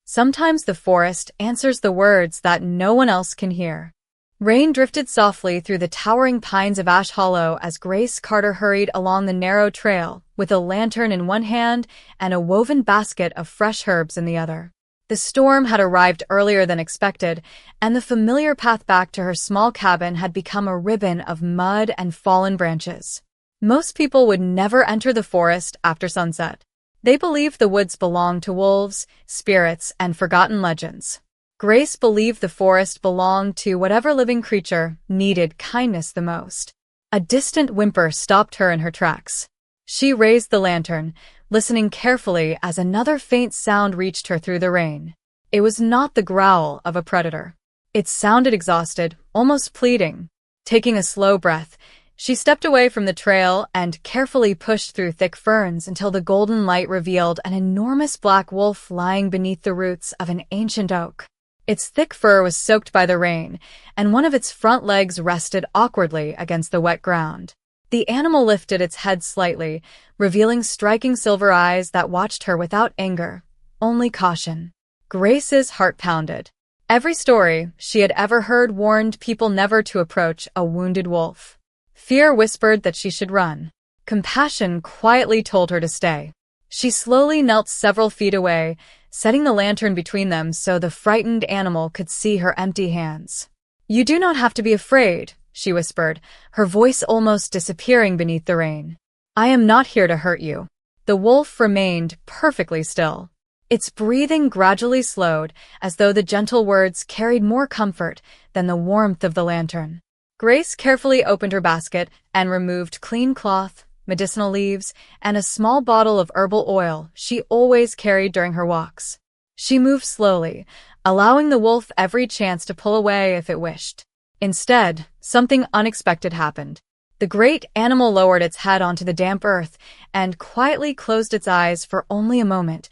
Sometimes the forest answers the words that no one else can hear. Rain drifted softly through the towering pines of Ash Hollow as Grace Carter hurried along the narrow trail, with a lantern in one hand and a woven basket of fresh herbs in the other. The storm had arrived earlier than expected, and the familiar path back to her small cabin had become a ribbon of mud and fallen branches. Most people would never enter the forest after sunset. They believed the woods belonged to wolves, spirits, and forgotten legends. Grace believed the forest belonged to whatever living creature needed kindness the most. A distant whimper stopped her in her tracks. She raised the lantern, listening carefully as another faint sound reached her through the rain. It was not the growl of a predator. It sounded exhausted, almost pleading. Taking a slow breath, she stepped away from the trail and carefully pushed through thick ferns until the golden light revealed an enormous black wolf lying beneath the roots of an ancient oak. Its thick fur was soaked by the rain, and one of its front legs rested awkwardly against the wet ground. The animal lifted its head slightly, revealing striking silver eyes that watched her without anger, only caution. Grace's heart pounded. Every story she had ever heard warned people never to approach a wounded wolf. Fear whispered that she should run. Compassion quietly told her to stay. She slowly knelt several feet away, setting the lantern between them so the frightened animal could see her empty hands. "You do not have to be afraid," she whispered, her voice almost disappearing beneath the rain. "I am not here to hurt you." The wolf remained perfectly still. Its breathing gradually slowed, as though the gentle words carried more comfort than the warmth of the lantern. Grace carefully opened her basket and removed clean cloth, medicinal leaves, and a small bottle of herbal oil she always carried during her walks. She moved slowly, allowing the wolf every chance to pull away if it wished. Instead, something unexpected happened. The great animal lowered its head onto the damp earth and quietly closed its eyes for only a moment,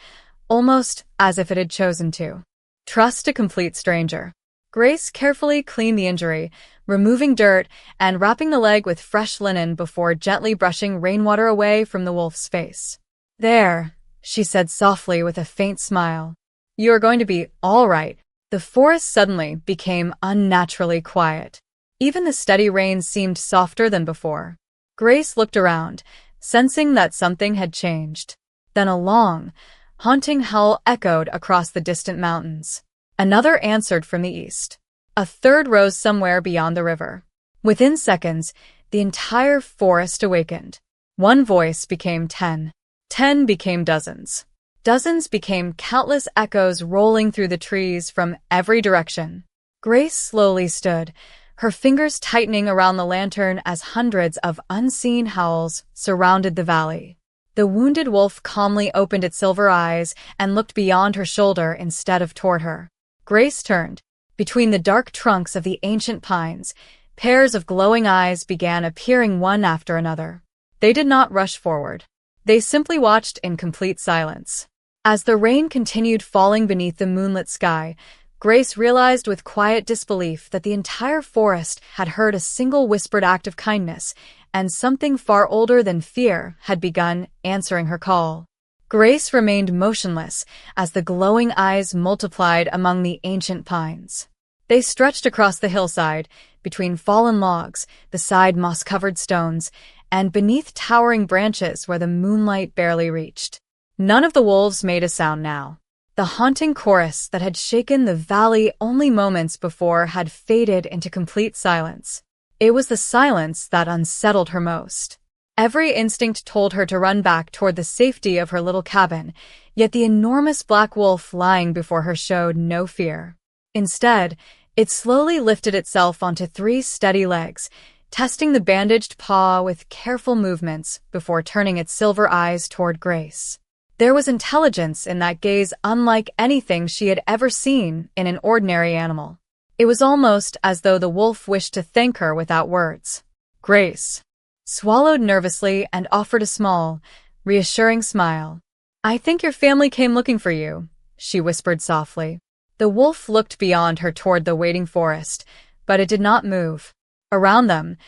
almost as if it had chosen to. Trust a complete stranger. Grace carefully cleaned the injury, removing dirt and wrapping the leg with fresh linen before gently brushing rainwater away from the wolf's face. "There," she said softly with a faint smile. "You are going to be all right." The forest suddenly became unnaturally quiet. Even the steady rain seemed softer than before. Grace looked around, sensing that something had changed. Then a long, haunting howl echoed across the distant mountains. Another answered from the east. A third rose somewhere beyond the river. Within seconds, the entire forest awakened. One voice became 10. 10 became dozens. Dozens became countless echoes rolling through the trees from every direction. Grace slowly stood, her fingers tightening around the lantern as hundreds of unseen howls surrounded the valley. The wounded wolf calmly opened its silver eyes and looked beyond her shoulder instead of toward her. Grace turned. Between the dark trunks of the ancient pines, pairs of glowing eyes began appearing one after another. They did not rush forward. They simply watched in complete silence. As the rain continued falling beneath the moonlit sky, Grace realized with quiet disbelief that the entire forest had heard a single whispered act of kindness, and something far older than fear had begun answering her call. Grace remained motionless as the glowing eyes multiplied among the ancient pines. They stretched across the hillside, between fallen logs, beside moss-covered stones, and beneath towering branches where the moonlight barely reached. None of the wolves made a sound now. The haunting chorus that had shaken the valley only moments before had faded into complete silence. It was the silence that unsettled her most. Every instinct told her to run back toward the safety of her little cabin, yet the enormous black wolf lying before her showed no fear. Instead, it slowly lifted itself onto 3 steady legs, testing the bandaged paw with careful movements before turning its silver eyes toward Grace. There was intelligence in that gaze unlike anything she had ever seen in an ordinary animal. It was almost as though the wolf wished to thank her without words. Grace swallowed nervously and offered a small, reassuring smile. "I think your family came looking for you," she whispered softly. The wolf looked beyond her toward the waiting forest, but it did not move. Around them,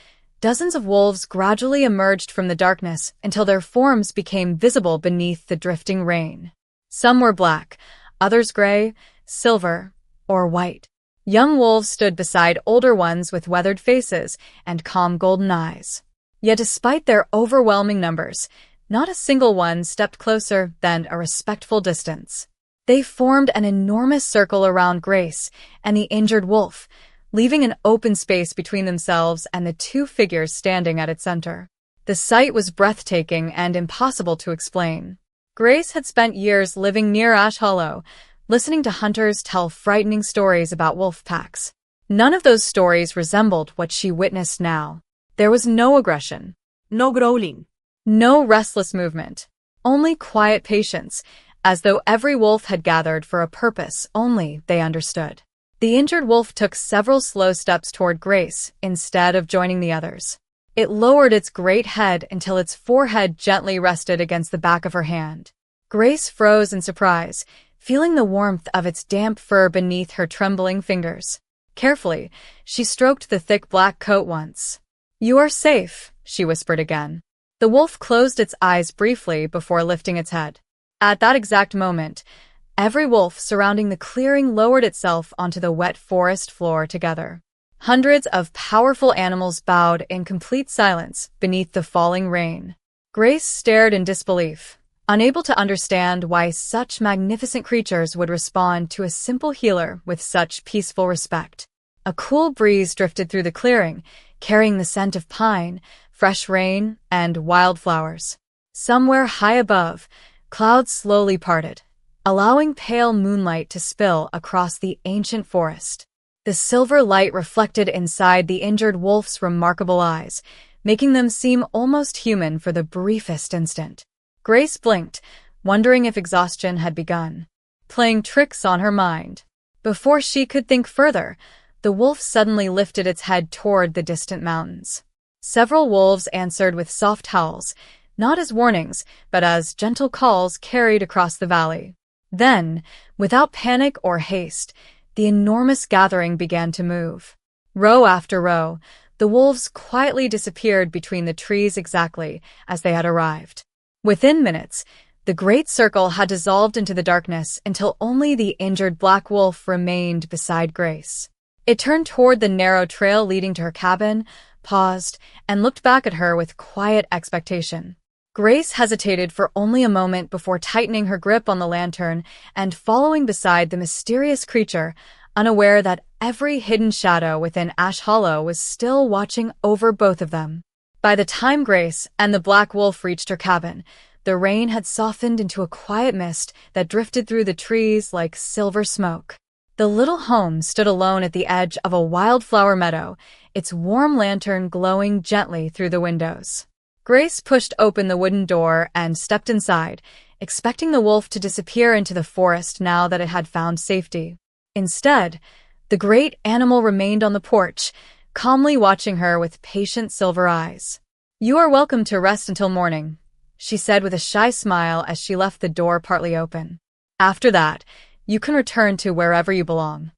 dozens of wolves gradually emerged from the darkness until their forms became visible beneath the drifting rain. Some were black, others gray, silver, or white. Young wolves stood beside older ones with weathered faces and calm golden eyes. Yet despite their overwhelming numbers, not a single one stepped closer than a respectful distance. They formed an enormous circle around Grace and the injured wolf, leaving an open space between themselves and the two figures standing at its center. The sight was breathtaking and impossible to explain. Grace had spent years living near Ash Hollow, listening to hunters tell frightening stories about wolf packs. None of those stories resembled what she witnessed now. There was no aggression, No growling. no restless movement, only quiet patience, as though every wolf had gathered for a purpose only they understood. The injured wolf took several slow steps toward Grace instead of joining the others. It lowered its great head until its forehead gently rested against the back of her hand. Grace froze in surprise, feeling the warmth of its damp fur beneath her trembling fingers. Carefully, she stroked the thick black coat once. "You are safe," she whispered again. The wolf closed its eyes briefly before lifting its head. At that exact moment, every wolf surrounding the clearing lowered itself onto the wet forest floor together. Hundreds of powerful animals bowed in complete silence beneath the falling rain. Grace stared in disbelief, unable to understand why such magnificent creatures would respond to a simple healer with such peaceful respect. A cool breeze drifted through the clearing, carrying the scent of pine, fresh rain, and wildflowers. Somewhere high above, clouds slowly parted, allowing pale moonlight to spill across the ancient forest. The silver light reflected inside the injured wolf's remarkable eyes, making them seem almost human for the briefest instant. Grace blinked, wondering if exhaustion had begun, playing tricks on her mind. Before she could think further, the wolf suddenly lifted its head toward the distant mountains. Several wolves answered with soft howls, not as warnings, but as gentle calls carried across the valley. Then, without panic or haste, the enormous gathering began to move. Row after row, the wolves quietly disappeared between the trees exactly as they had arrived. Within minutes, the great circle had dissolved into the darkness until only the injured black wolf remained beside Grace. It turned toward the narrow trail leading to her cabin, paused, and looked back at her with quiet expectation. Grace hesitated for only a moment before tightening her grip on the lantern and following beside the mysterious creature, unaware that every hidden shadow within Ash Hollow was still watching over both of them. By the time Grace and the black wolf reached her cabin, the rain had softened into a quiet mist that drifted through the trees like silver smoke. The little home stood alone at the edge of a wildflower meadow, its warm lantern glowing gently through the windows. Grace pushed open the wooden door and stepped inside, expecting the wolf to disappear into the forest now that it had found safety. Instead, the great animal remained on the porch, calmly watching her with patient silver eyes. "You are welcome to rest until morning," she said with a shy smile as she left the door partly open. "After that, you can return to wherever you belong."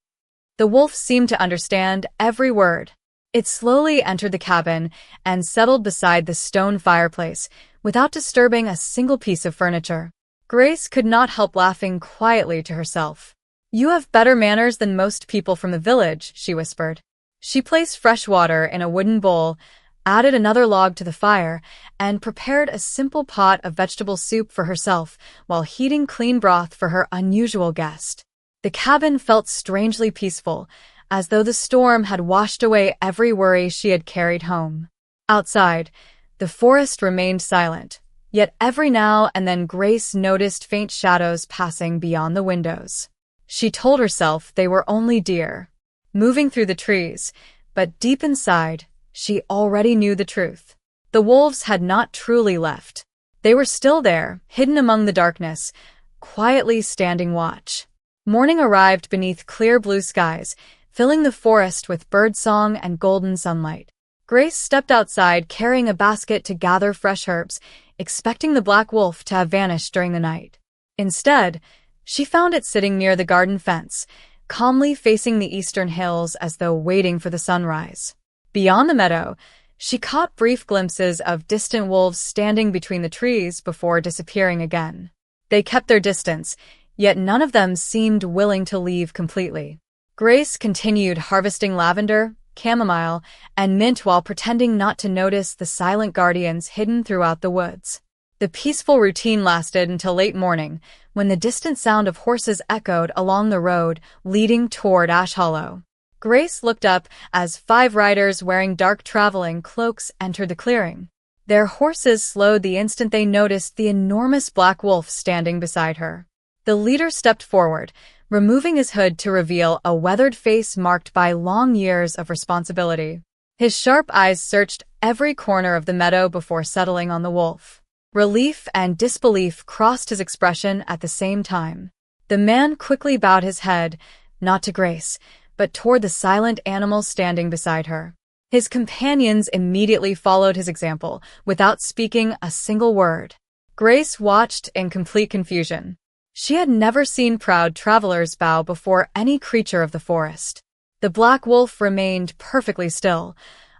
The wolf seemed to understand every word. It slowly entered the cabin and settled beside the stone fireplace without disturbing a single piece of furniture. Grace could not help laughing quietly to herself. "You have better manners than most people from the village," she whispered. She placed fresh water in a wooden bowl, added another log to the fire, and prepared a simple pot of vegetable soup for herself while heating clean broth for her unusual guest. The cabin felt strangely peaceful, as though the storm had washed away every worry she had carried home. Outside, the forest remained silent, yet every now and then Grace noticed faint shadows passing beyond the windows. She told herself they were only deer, moving through the trees, but deep inside, she already knew the truth. The wolves had not truly left. They were still there, hidden among the darkness, quietly standing watch. Morning arrived beneath clear blue skies, filling the forest with birdsong and golden sunlight. Grace stepped outside carrying a basket to gather fresh herbs, expecting the black wolf to have vanished during the night. Instead, she found it sitting near the garden fence, calmly facing the eastern hills as though waiting for the sunrise. Beyond the meadow, she caught brief glimpses of distant wolves standing between the trees before disappearing again. They kept their distance, yet none of them seemed willing to leave completely. Grace continued harvesting lavender, chamomile, and mint while pretending not to notice the silent guardians hidden throughout the woods. The peaceful routine lasted until late morning, when the distant sound of horses echoed along the road leading toward Ash Hollow. Grace looked up as 5 riders wearing dark traveling cloaks entered the clearing. Their horses slowed the instant they noticed the enormous black wolf standing beside her. The leader stepped forward, removing his hood to reveal a weathered face marked by long years of responsibility. His sharp eyes searched every corner of the meadow before settling on the wolf. Relief and disbelief crossed his expression at the same time. The man quickly bowed his head, not to Grace, but toward the silent animal standing beside her. His companions immediately followed his example, without speaking a single word. Grace watched in complete confusion. She had never seen proud travelers bow before any creature of the forest. The black wolf remained perfectly still,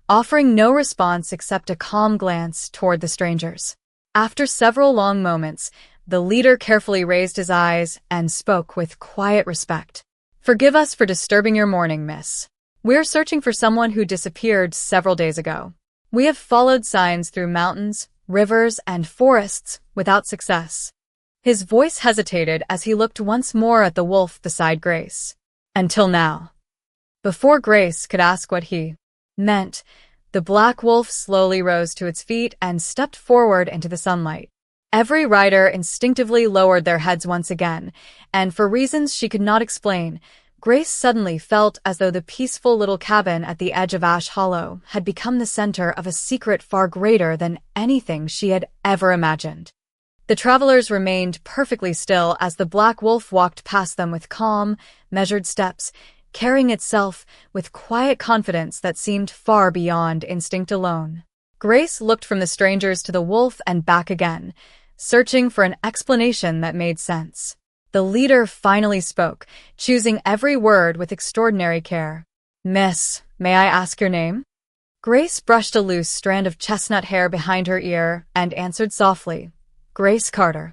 offering no response except a calm glance toward the strangers. After several long moments, the leader carefully raised his eyes and spoke with quiet respect. "Forgive us for disturbing your morning, miss. We're searching for someone who disappeared several days ago. We have followed signs through mountains, rivers, and forests without success." His voice hesitated as he looked once more at the wolf beside Grace. "Until now." Before Grace could ask what he meant, the black wolf slowly rose to its feet and stepped forward into the sunlight. Every rider instinctively lowered their heads once again, and for reasons she could not explain, Grace suddenly felt as though the peaceful little cabin at the edge of Ash Hollow had become the center of a secret far greater than anything she had ever imagined. The travelers remained perfectly still as the black wolf walked past them with calm, measured steps, carrying itself with quiet confidence that seemed far beyond instinct alone. Grace looked from the strangers to the wolf and back again, searching for an explanation that made sense. The leader finally spoke, choosing every word with extraordinary care. "Miss, may I ask your name?" Grace brushed a loose strand of chestnut hair behind her ear and answered softly, "Grace Carter."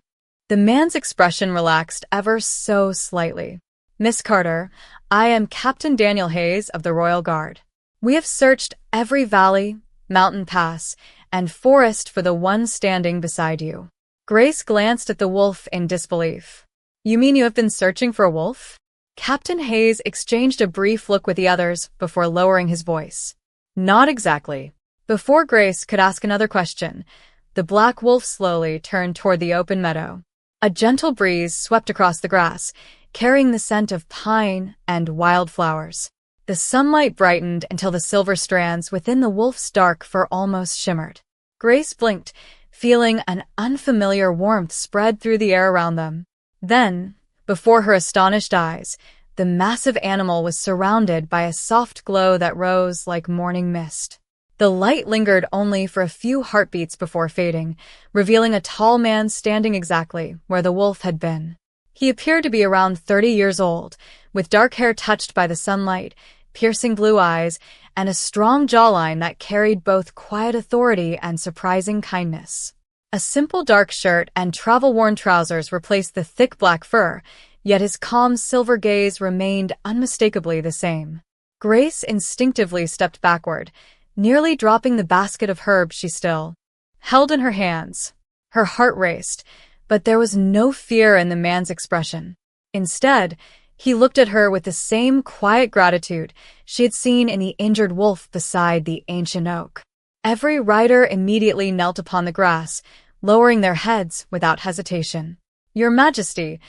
The man's expression relaxed ever so slightly. "Miss Carter, I am Captain Daniel Hayes of the Royal Guard. We have searched every valley, mountain pass, and forest for the one standing beside you." Grace glanced at the wolf in disbelief. "You mean you have been searching for a wolf?" Captain Hayes exchanged a brief look with the others before lowering his voice. "Not exactly." Before Grace could ask another question, the black wolf slowly turned toward the open meadow. A gentle breeze swept across the grass, carrying the scent of pine and wildflowers. The sunlight brightened until the silver strands within the wolf's dark fur almost shimmered. Grace blinked, feeling an unfamiliar warmth spread through the air around them. Then, before her astonished eyes, the massive animal was surrounded by a soft glow that rose like morning mist. The light lingered only for a few heartbeats before fading, revealing a tall man standing exactly where the wolf had been. He appeared to be around 30 years old, with dark hair touched by the sunlight, piercing blue eyes, and a strong jawline that carried both quiet authority and surprising kindness. A simple dark shirt and travel-worn trousers replaced the thick black fur, yet his calm silver gaze remained unmistakably the same. Grace instinctively stepped backward, nearly dropping the basket of herbs she still held in her hands. Her heart raced, but there was no fear in the man's expression. Instead, he looked at her with the same quiet gratitude she had seen in the injured wolf beside the ancient oak. Every rider immediately knelt upon the grass, lowering their heads without hesitation. "Your Majesty,"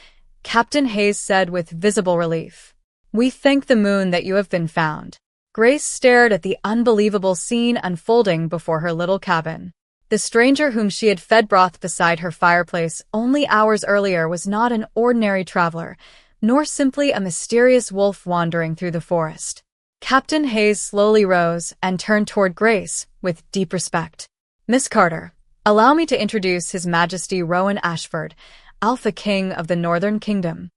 Captain Hayes said with visible relief, "we thank the moon that you have been found." Grace stared at the unbelievable scene unfolding before her little cabin. The stranger whom she had fed broth beside her fireplace only hours earlier was not an ordinary traveler, nor simply a mysterious wolf wandering through the forest. Captain Hayes slowly rose and turned toward Grace with deep respect. "Miss Carter, allow me to introduce His Majesty Rowan Ashford, Alpha King of the Northern Kingdom."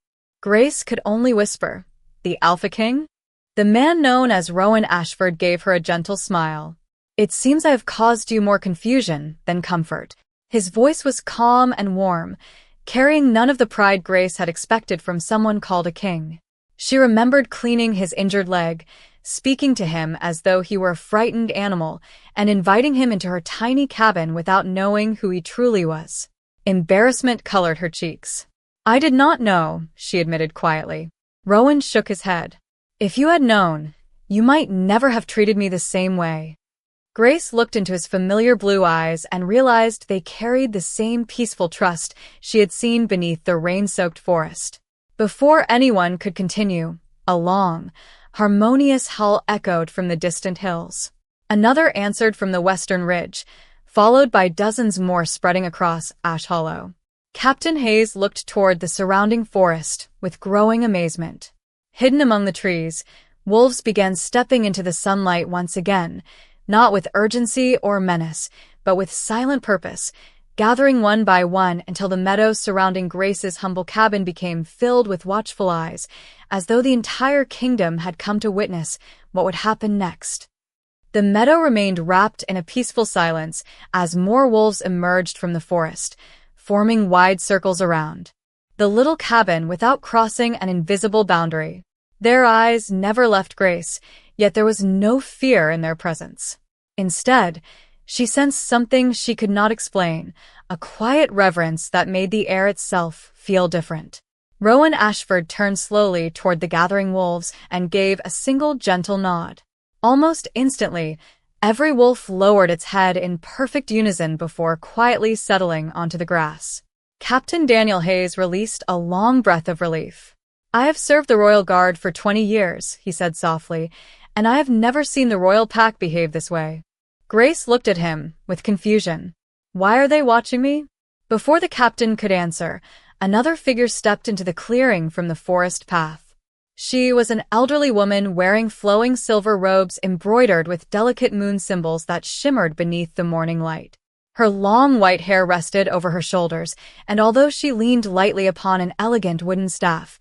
Grace could only whisper, "The Alpha King?" The man known as Rowan Ashford gave her a gentle smile. "It seems I have caused you more confusion than comfort." His voice was calm and warm, carrying none of the pride Grace had expected from someone called a king. She remembered cleaning his injured leg, speaking to him as though he were a frightened animal, and inviting him into her tiny cabin without knowing who he truly was. Embarrassment colored her cheeks. "I did not know," she admitted quietly. Rowan shook his head. "If you had known, you might never have treated me the same way." Grace looked into his familiar blue eyes and realized they carried the same peaceful trust she had seen beneath the rain-soaked forest. Before anyone could continue, a long, harmonious howl echoed from the distant hills. Another answered from the western ridge, followed by dozens more spreading across Ash Hollow. Captain Hayes looked toward the surrounding forest with growing amazement. Hidden among the trees, wolves began stepping into the sunlight once again, not with urgency or menace, but with silent purpose, gathering one by one until the meadows surrounding Grace's humble cabin became filled with watchful eyes, as though the entire kingdom had come to witness what would happen next. The meadow remained wrapped in a peaceful silence as more wolves emerged from the forest, forming wide circles around the little cabin without crossing an invisible boundary. Their eyes never left Grace, yet there was no fear in their presence. Instead, she sensed something she could not explain, a quiet reverence that made the air itself feel different. Rowan Ashford turned slowly toward the gathering wolves and gave a single gentle nod. Almost instantly, every wolf lowered its head in perfect unison before quietly settling onto the grass. Captain Daniel Hayes released a long breath of relief. "I have served the Royal Guard for 20 years, he said softly, "and I have never seen the Royal Pack behave this way." Grace looked at him, with confusion. "Why are they watching me?" Before the captain could answer, another figure stepped into the clearing from the forest path. She was an elderly woman wearing flowing silver robes embroidered with delicate moon symbols that shimmered beneath the morning light. Her long white hair rested over her shoulders, and although she leaned lightly upon an elegant wooden staff,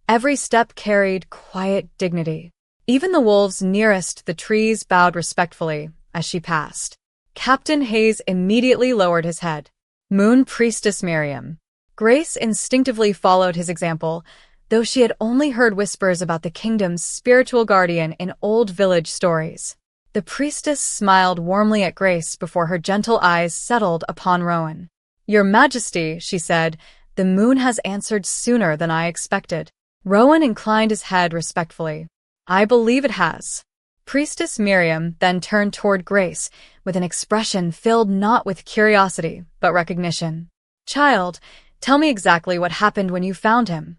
every step carried quiet dignity. Even the wolves nearest the trees bowed respectfully as she passed. Captain Hayes immediately lowered his head. "Moon Priestess Miriam." Grace instinctively followed his example, though she had only heard whispers about the kingdom's spiritual guardian in old village stories. The priestess smiled warmly at Grace before her gentle eyes settled upon Rowan. "Your Majesty," she said, "the moon has answered sooner than I expected." Rowan inclined his head respectfully. "I believe it has." Priestess Miriam then turned toward Grace with an expression filled not with curiosity, but recognition. "Child, tell me exactly what happened when you found him."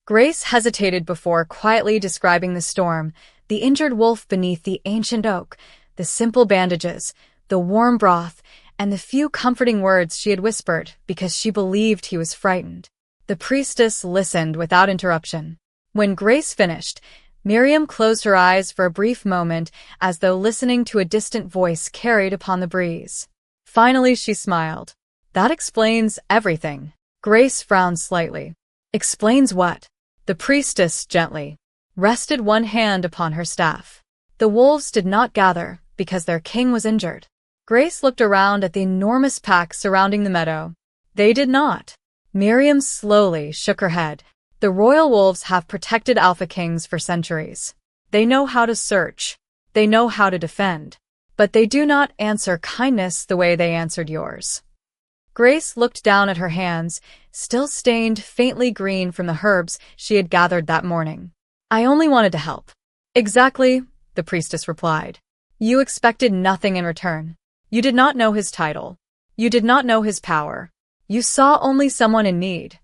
Grace hesitated before quietly describing the storm, the injured wolf beneath the ancient oak, the simple bandages, the warm broth, and the few comforting words she had whispered because she believed he was frightened. The priestess listened without interruption. When Grace finished, Miriam closed her eyes for a brief moment as though listening to a distant voice carried upon the breeze. Finally, she smiled. "That explains everything." Grace frowned slightly. "Explains what?" The priestess gently rested one hand upon her staff. "The wolves did not gather because their king was injured." Grace looked around at the enormous pack surrounding the meadow. "They did not." Miriam slowly shook her head. "The royal wolves have protected alpha kings for centuries. They know how to search. They know how to defend. But they do not answer kindness the way they answered yours." Grace looked down at her hands, still stained faintly green from the herbs she had gathered that morning. "I only wanted to help." "Exactly," the priestess replied. "You expected nothing in return. You did not know his title. You did not know his power. You saw only someone in need."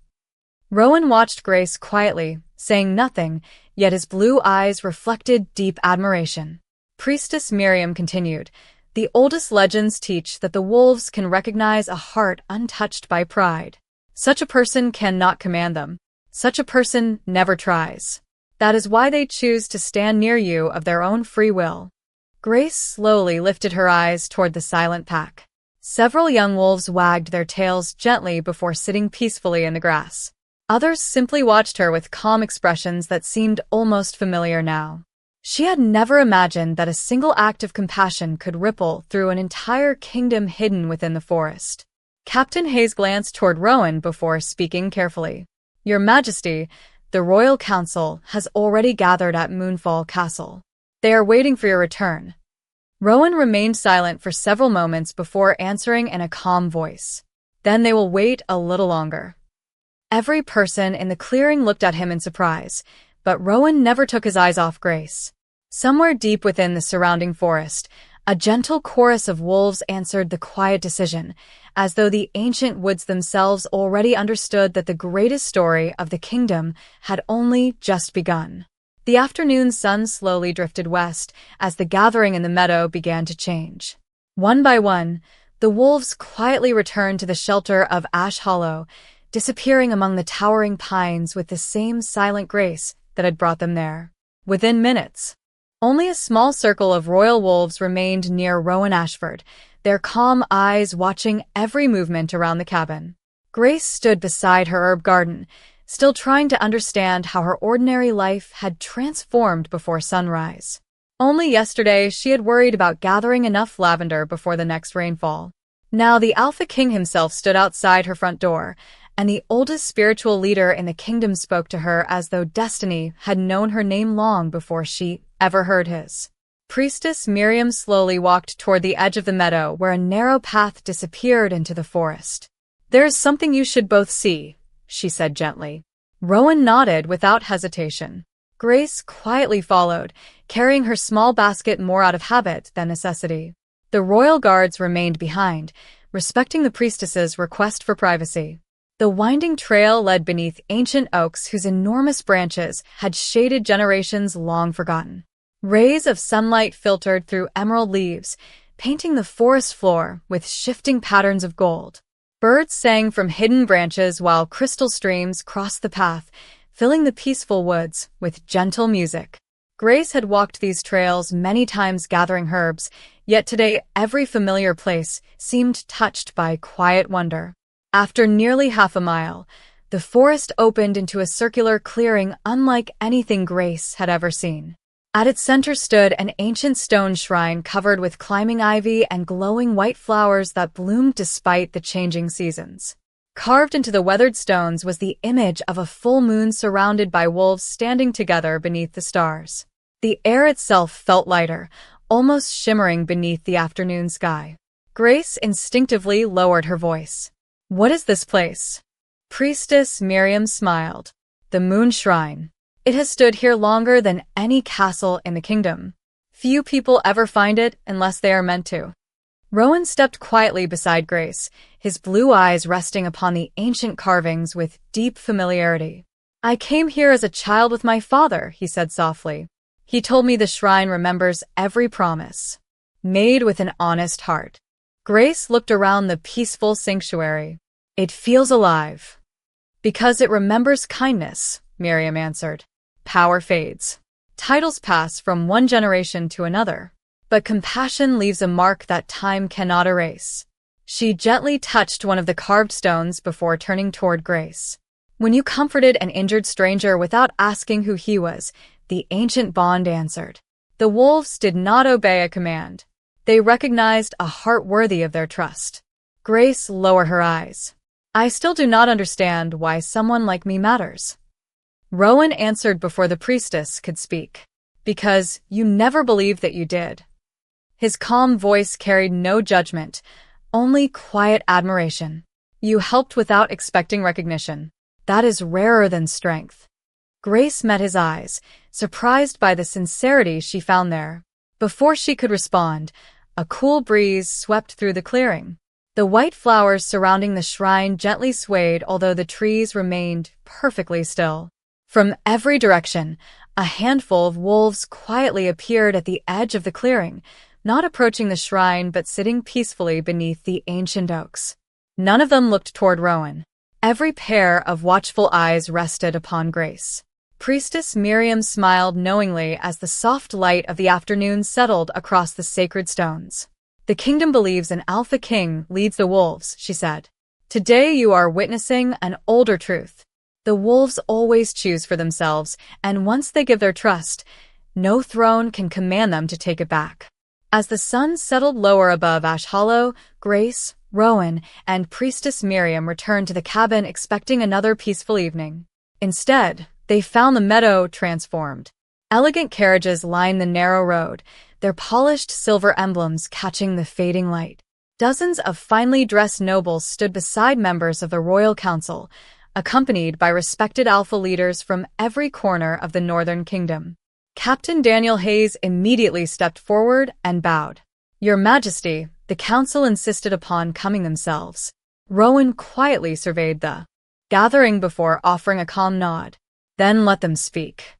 Rowan watched Grace quietly, saying nothing, yet his blue eyes reflected deep admiration. Priestess Miriam continued, "The oldest legends teach that the wolves can recognize a heart untouched by pride. Such a person cannot command them. Such a person never tries. That is why they choose to stand near you of their own free will." Grace slowly lifted her eyes toward the silent pack. Several young wolves wagged their tails gently before sitting peacefully in the grass. Others simply watched her with calm expressions that seemed almost familiar now. She had never imagined that a single act of compassion could ripple through an entire kingdom hidden within the forest. Captain Hayes glanced toward Rowan before speaking carefully. Your Majesty, the Royal Council has already gathered at Moonfall Castle. They are waiting for your return. Rowan remained silent for several moments before answering in a calm voice. Then they will wait a little longer. Every person in the clearing looked at him in surprise, but Rowan never took his eyes off Grace. Somewhere deep within the surrounding forest, a gentle chorus of wolves answered the quiet decision, as though the ancient woods themselves already understood that the greatest story of the kingdom had only just begun. The afternoon sun slowly drifted west as the gathering in the meadow began to change. One by one, the wolves quietly returned to the shelter of Ash Hollow, disappearing among the towering pines with the same silent grace that had brought them there. Within minutes, only a small circle of royal wolves remained near Rowan Ashford, their calm eyes watching every movement around the cabin. Grace stood beside her herb garden, still trying to understand how her ordinary life had transformed before sunrise. Only yesterday she had worried about gathering enough lavender before the next rainfall. Now the Alpha King himself stood outside her front door, and the oldest spiritual leader in the kingdom spoke to her as though destiny had known her name long before she ever heard his. Priestess Miriam slowly walked toward the edge of the meadow where a narrow path disappeared into the forest. There is something you should both see, she said gently. Rowan nodded without hesitation. Grace quietly followed, carrying her small basket more out of habit than necessity. The royal guards remained behind, respecting the priestess's request for privacy. The winding trail led beneath ancient oaks whose enormous branches had shaded generations long forgotten. Rays of sunlight filtered through emerald leaves, painting the forest floor with shifting patterns of gold. Birds sang from hidden branches while crystal streams crossed the path, filling the peaceful woods with gentle music. Grace had walked these trails many times gathering herbs, yet today every familiar place seemed touched by quiet wonder. After nearly half a mile, the forest opened into a circular clearing unlike anything Grace had ever seen. At its center stood an ancient stone shrine covered with climbing ivy and glowing white flowers that bloomed despite the changing seasons. Carved into the weathered stones was the image of a full moon surrounded by wolves standing together beneath the stars. The air itself felt lighter, almost shimmering beneath the afternoon sky. Grace instinctively lowered her voice. What is this place? Priestess Miriam smiled. The Moon Shrine. It has stood here longer than any castle in the kingdom. Few people ever find it unless they are meant to. Rowan stepped quietly beside Grace, his blue eyes resting upon the ancient carvings with deep familiarity. I came here as a child with my father, he said softly. He told me the shrine remembers every promise, made with an honest heart. Grace looked around the peaceful sanctuary. It feels alive. Because it remembers kindness, Miriam answered. Power fades. Titles pass from one generation to another. But compassion leaves a mark that time cannot erase. She gently touched one of the carved stones before turning toward Grace. When you comforted an injured stranger without asking who he was, the ancient bond answered. The wolves did not obey a command. They recognized a heart worthy of their trust. Grace lowered her eyes. I still do not understand why someone like me matters. Rowan answered before the priestess could speak. Because you never believed that you did. His calm voice carried no judgment, only quiet admiration. You helped without expecting recognition. That is rarer than strength. Grace met his eyes, surprised by the sincerity she found there. Before she could respond, a cool breeze swept through the clearing. The white flowers surrounding the shrine gently swayed, although the trees remained perfectly still. From every direction, a handful of wolves quietly appeared at the edge of the clearing, not approaching the shrine but sitting peacefully beneath the ancient oaks. None of them looked toward Rowan. Every pair of watchful eyes rested upon Grace. Priestess Miriam smiled knowingly as the soft light of the afternoon settled across the sacred stones. The kingdom believes an Alpha King leads the wolves, she said. Today you are witnessing an older truth. The wolves always choose for themselves, and once they give their trust, no throne can command them to take it back. As the sun settled lower above Ash Hollow, Grace, Rowan, and Priestess Miriam returned to the cabin expecting another peaceful evening. Instead, they found the meadow transformed. Elegant carriages lined the narrow road, their polished silver emblems catching the fading light. Dozens of finely dressed nobles stood beside members of the royal council, accompanied by respected alpha leaders from every corner of the northern kingdom. Captain Daniel Hayes immediately stepped forward and bowed. "Your Majesty," the council insisted upon coming themselves. Rowan quietly surveyed the gathering before offering a calm nod. "Then let them speak."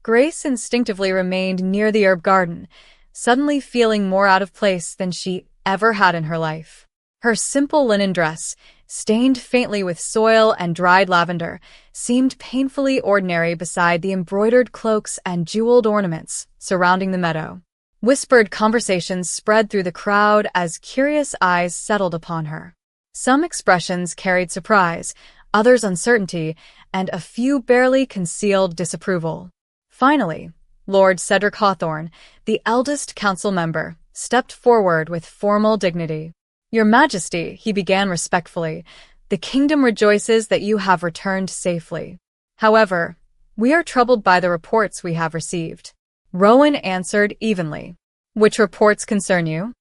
Grace instinctively remained near the herb garden, suddenly feeling more out of place than she ever had in her life. Her simple linen dress, stained faintly with soil and dried lavender, seemed painfully ordinary beside the embroidered cloaks and jeweled ornaments surrounding the meadow. Whispered conversations spread through the crowd as curious eyes settled upon her. Some expressions carried surprise, others uncertainty, and a few barely concealed disapproval. Finally, Lord Cedric Hawthorne, the eldest council member, stepped forward with formal dignity. "Your Majesty," he began respectfully, "the kingdom rejoices that you have returned safely. However, we are troubled by the reports we have received." Rowan answered evenly. "Which reports concern you?"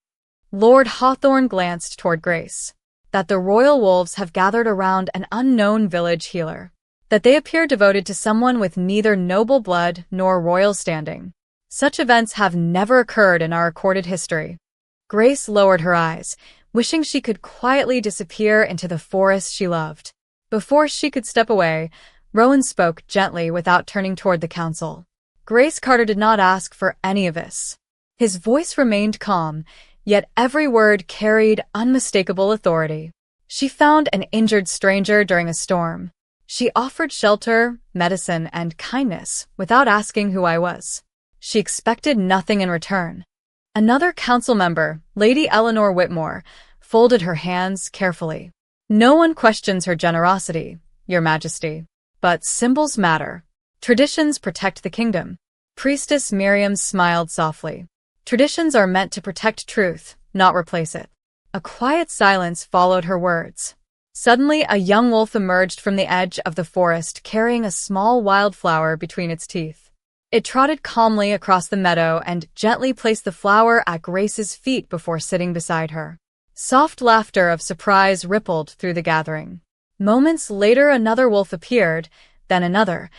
Lord Hawthorne glanced toward Grace. "That the royal wolves have gathered around an unknown village healer. That they appear devoted to someone with neither noble blood nor royal standing. Such events have never occurred in our recorded history." Grace lowered her eyes, wishing she could quietly disappear into the forest she loved. Before she could step away, Rowan spoke gently without turning toward the council. Grace Carter did not ask for any of this. His voice remained calm, yet every word carried unmistakable authority. "She found an injured stranger during a storm. She offered shelter, medicine, and kindness without asking who I was. She expected nothing in return." Another council member, Lady Eleanor Whitmore, folded her hands carefully. "No one questions her generosity, Your Majesty. But symbols matter. Traditions protect the kingdom." Priestess Miriam smiled softly. "Traditions are meant to protect truth, not replace it." A quiet silence followed her words. Suddenly, a young wolf emerged from the edge of the forest carrying a small wildflower between its teeth. It trotted calmly across the meadow and gently placed the flower at Grace's feet before sitting beside her. Soft laughter of surprise rippled through the gathering. Moments later, another wolf appeared, then another,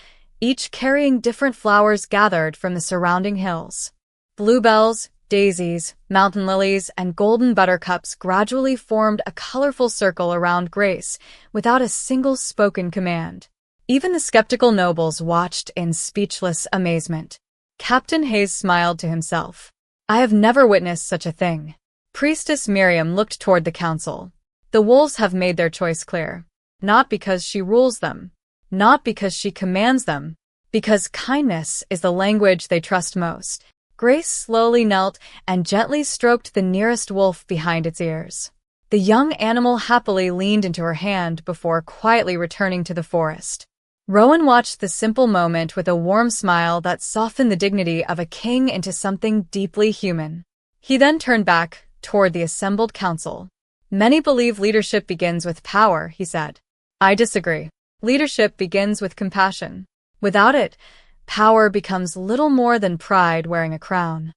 each carrying different flowers gathered from the surrounding hills. Bluebells, daisies, mountain lilies, and golden buttercups gradually formed a colorful circle around Grace without a single spoken command. Even the skeptical nobles watched in speechless amazement. Captain Hayes smiled to himself. "I have never witnessed such a thing." Priestess Miriam looked toward the council. "The wolves have made their choice clear. Not because she rules them. Not because she commands them. Because kindness is the language they trust most." Grace slowly knelt and gently stroked the nearest wolf behind its ears. The young animal happily leaned into her hand before quietly returning to the forest. Rowan watched the simple moment with a warm smile that softened the dignity of a king into something deeply human. He then turned back toward the assembled council. "Many believe leadership begins with power," he said. "I disagree. Leadership begins with compassion. Without it, power becomes little more than pride wearing a crown."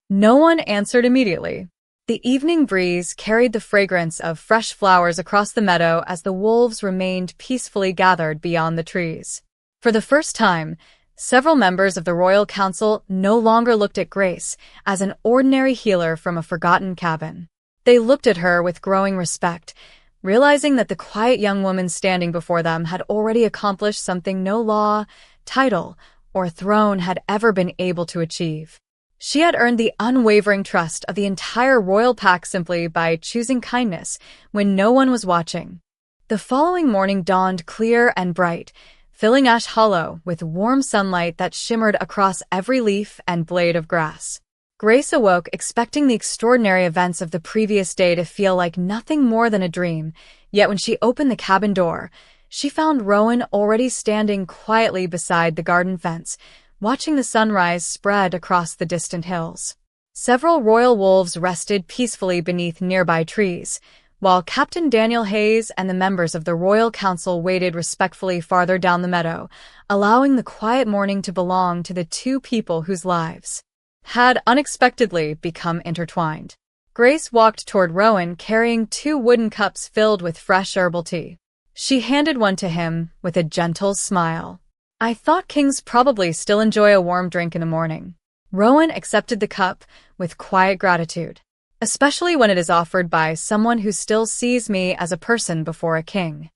No one answered immediately. The evening breeze carried the fragrance of fresh flowers across the meadow as the wolves remained peacefully gathered beyond the trees. For the first time, several members of the royal council no longer looked at Grace as an ordinary healer from a forgotten cabin. They looked at her with growing respect, realizing that the quiet young woman standing before them had already accomplished something no law, title, or throne had ever been able to achieve. She had earned the unwavering trust of the entire royal pack simply by choosing kindness when no one was watching. The following morning dawned clear and bright, filling Ash Hollow with warm sunlight that shimmered across every leaf and blade of grass. Grace awoke expecting the extraordinary events of the previous day to feel like nothing more than a dream, yet when she opened the cabin door, she found Rowan already standing quietly beside the garden fence, watching the sunrise spread across the distant hills. Several royal wolves rested peacefully beneath nearby trees, while Captain Daniel Hayes and the members of the Royal Council waited respectfully farther down the meadow, allowing the quiet morning to belong to the two people whose lives had unexpectedly become intertwined. Grace walked toward Rowan carrying two wooden cups filled with fresh herbal tea. She handed one to him with a gentle smile. "I thought kings probably still enjoy a warm drink in the morning." Rowan accepted the cup with quiet gratitude, especially when it is offered by someone who still sees me as a person before a king.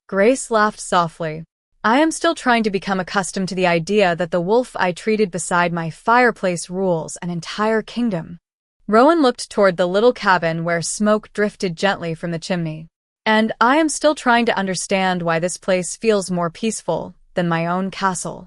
Grace laughed softly. "I am still trying to become accustomed to the idea that the wolf I treated beside my fireplace rules an entire kingdom." Rowan looked toward the little cabin where smoke drifted gently from the chimney. "And I am still trying to understand why this place feels more peaceful than my own castle."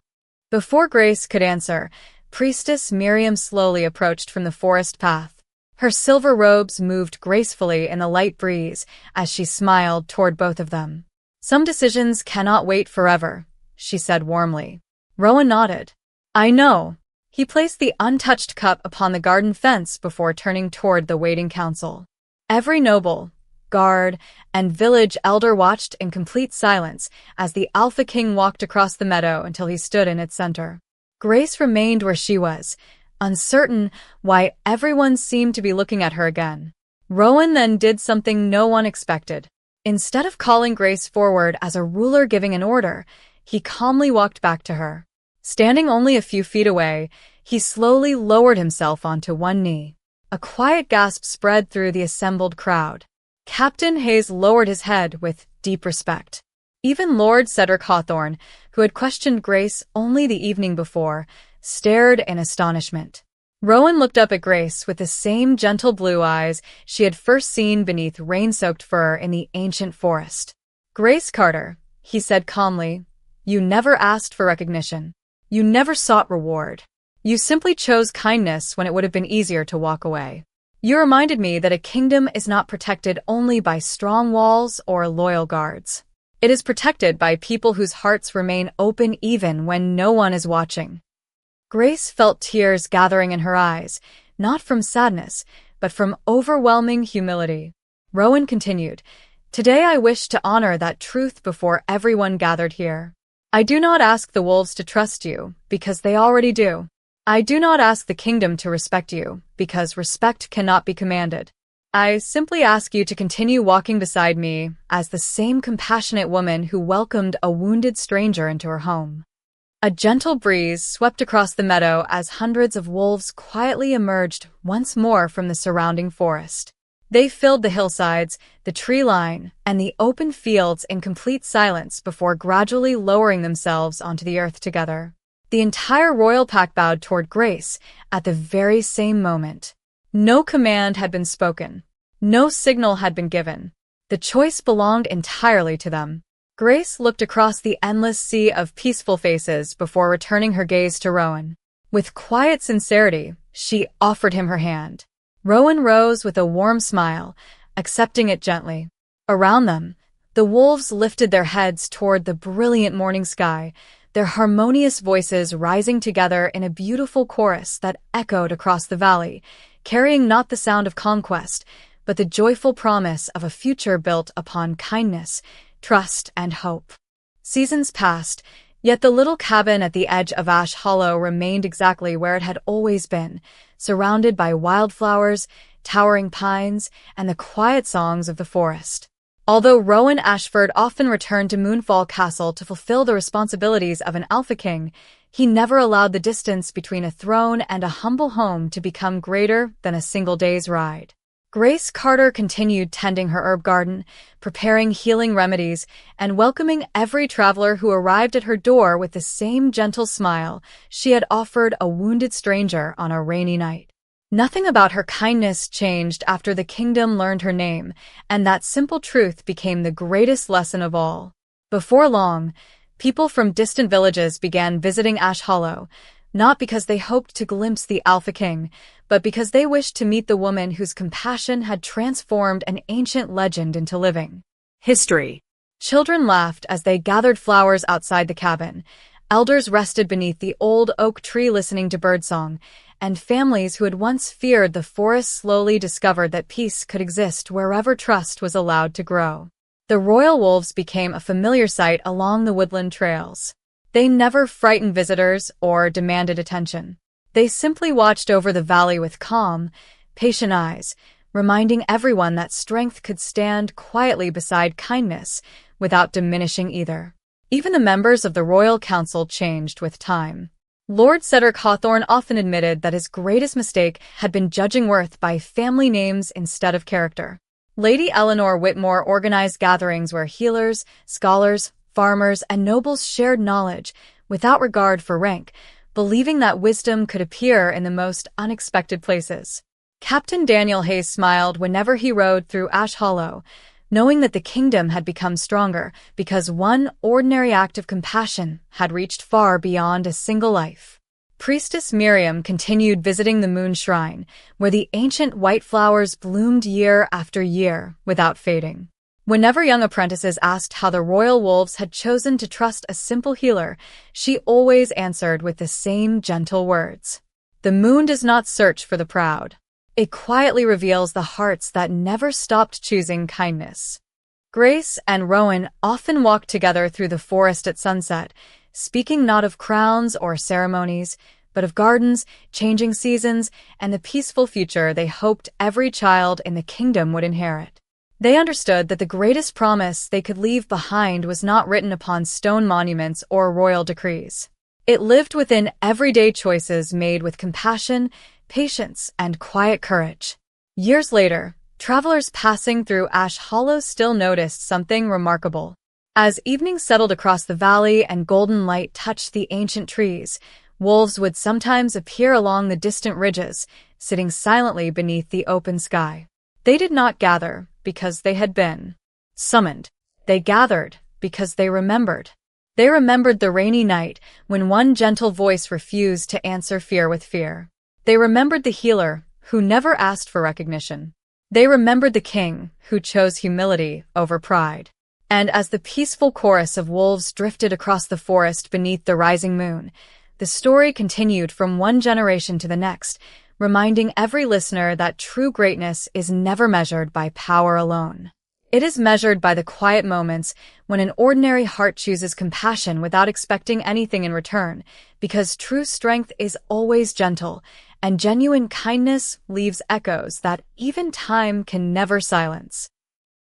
Before Grace could answer, Priestess Miriam slowly approached from the forest path. Her silver robes moved gracefully in the light breeze as she smiled toward both of them. "Some decisions cannot wait forever," she said warmly. Rowan nodded. "I know." He placed the untouched cup upon the garden fence before turning toward the waiting council. Every noble, guard, and village elder watched in complete silence as the Alpha King walked across the meadow until he stood in its center. Grace remained where she was, uncertain why everyone seemed to be looking at her again. Rowan then did something no one expected. Instead of calling Grace forward as a ruler giving an order, he calmly walked back to her. Standing only a few feet away, he slowly lowered himself onto one knee. A quiet gasp spread through the assembled crowd. Captain Hayes lowered his head with deep respect. Even Lord Cedric Hawthorne, who had questioned Grace only the evening before, stared in astonishment. Rowan looked up at Grace with the same gentle blue eyes she had first seen beneath rain-soaked fur in the ancient forest. "Grace Carter," he said calmly, "you never asked for recognition. You never sought reward. You simply chose kindness when it would have been easier to walk away. You reminded me that a kingdom is not protected only by strong walls or loyal guards. It is protected by people whose hearts remain open even when no one is watching." Grace felt tears gathering in her eyes, not from sadness, but from overwhelming humility. Rowan continued, "Today I wish to honor that truth before everyone gathered here. I do not ask the wolves to trust you, because they already do. I do not ask the kingdom to respect you, because respect cannot be commanded. I simply ask you to continue walking beside me as the same compassionate woman who welcomed a wounded stranger into her home." A gentle breeze swept across the meadow as hundreds of wolves quietly emerged once more from the surrounding forest. They filled the hillsides, the tree line, and the open fields in complete silence before gradually lowering themselves onto the earth together. The entire royal pack bowed toward Grace at the very same moment. No command had been spoken. No signal had been given. The choice belonged entirely to them. Grace looked across the endless sea of peaceful faces before returning her gaze to Rowan. With quiet sincerity, she offered him her hand. Rowan rose with a warm smile, accepting it gently. Around them, the wolves lifted their heads toward the brilliant morning sky, their harmonious voices rising together in a beautiful chorus that echoed across the valley, carrying not the sound of conquest, but the joyful promise of a future built upon kindness, trust, and hope. Seasons passed, yet the little cabin at the edge of Ash Hollow remained exactly where it had always been, surrounded by wildflowers, towering pines, and the quiet songs of the forest. Although Rowan Ashford often returned to Moonfall Castle to fulfill the responsibilities of an Alpha King, he never allowed the distance between a throne and a humble home to become greater than a single day's ride. Grace Carter continued tending her herb garden, preparing healing remedies, and welcoming every traveler who arrived at her door with the same gentle smile she had offered a wounded stranger on a rainy night. Nothing about her kindness changed after the kingdom learned her name, and that simple truth became the greatest lesson of all. Before long, people from distant villages began visiting Ash Hollow, not because they hoped to glimpse the Alpha King, but because they wished to meet the woman whose compassion had transformed an ancient legend into living history. Children laughed as they gathered flowers outside the cabin. Elders rested beneath the old oak tree listening to birdsong, and families who had once feared the forest slowly discovered that peace could exist wherever trust was allowed to grow. The royal wolves became a familiar sight along the woodland trails. They never frightened visitors or demanded attention. They simply watched over the valley with calm, patient eyes, reminding everyone that strength could stand quietly beside kindness without diminishing either. Even the members of the royal council changed with time. Lord Cedric Hawthorne often admitted that his greatest mistake had been judging worth by family names instead of character. Lady Eleanor Whitmore organized gatherings where healers, scholars, farmers, and nobles shared knowledge without regard for rank, believing that wisdom could appear in the most unexpected places. Captain Daniel Hayes smiled whenever he rode through Ash Hollow, knowing that the kingdom had become stronger because one ordinary act of compassion had reached far beyond a single life. Priestess Miriam continued visiting the moon shrine, where the ancient white flowers bloomed year after year without fading. Whenever young apprentices asked how the royal wolves had chosen to trust a simple healer, she always answered with the same gentle words. The moon does not search for the proud. It quietly reveals the hearts that never stopped choosing kindness. Grace and Rowan often walked together through the forest at sunset, speaking not of crowns or ceremonies, but of gardens, changing seasons, and the peaceful future they hoped every child in the kingdom would inherit. They understood that the greatest promise they could leave behind was not written upon stone monuments or royal decrees. It lived within everyday choices made with compassion, patience, and quiet courage. Years later, travelers passing through Ash Hollow still noticed something remarkable. As evening settled across the valley and golden light touched the ancient trees, wolves would sometimes appear along the distant ridges, sitting silently beneath the open sky. They did not gather because they had been summoned. They gathered because they remembered. They remembered the rainy night when one gentle voice refused to answer fear with fear. They remembered the healer who never asked for recognition. They remembered the king who chose humility over pride. And as the peaceful chorus of wolves drifted across the forest beneath the rising moon, the story continued from one generation to the next, reminding every listener that true greatness is never measured by power alone. It is measured by the quiet moments when an ordinary heart chooses compassion without expecting anything in return, because true strength is always gentle, and genuine kindness leaves echoes that even time can never silence.